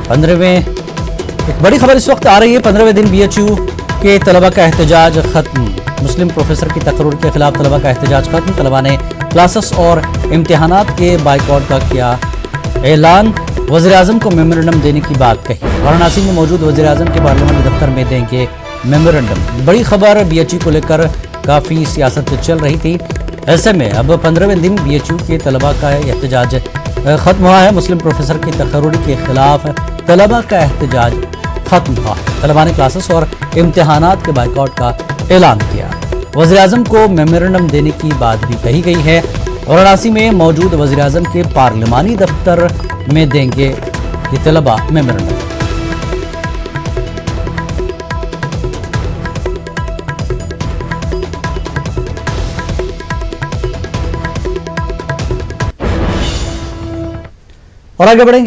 15वें एक बड़ी खबर इस वक्त आ रही है। 15वें दिन BHU के तलबा का एहतजाज खत्म। मुस्लिम प्रोफेसर की तकरीर के खिलाफ तलबा का एहतजाज खत्म। तलबा ने क्लासेस और इम्तिहानात के बाइकआउट का किया ऐलान। वज़ीर-ए-आज़म को मेमोरेंडम देने की बात कही। वाराणसी में मौजूद वज़ीर-ए-आज़म के पार्लियामेंट दफ्तर में देंगे मेमोरेंडम। बड़ी खबर BHU को लेकर काफ़ी सियासत चल रही थी। ऐसे में अब 15वें दिन BHU के तलबा का एहतजाज ख़त्म हुआ है। मुस्लिम प्रोफेसर की तकरीर के खिलाफ तलबा का एहतजाज ख़त्म हुआ। तलबा ने क्लासेस और इम्तिहानात के बाइकआउट का ऐलान किया। वज़ीर-ए-आज़म को मेमोरेंडम देने की बात भी कही गई है। वाराणसी में मौजूद वज़ीर-ए-आज़म के पार्लिमानी दफ्तर में देंगे ये तलबा मेमोरेंडम। और आगे बढ़ेंगे।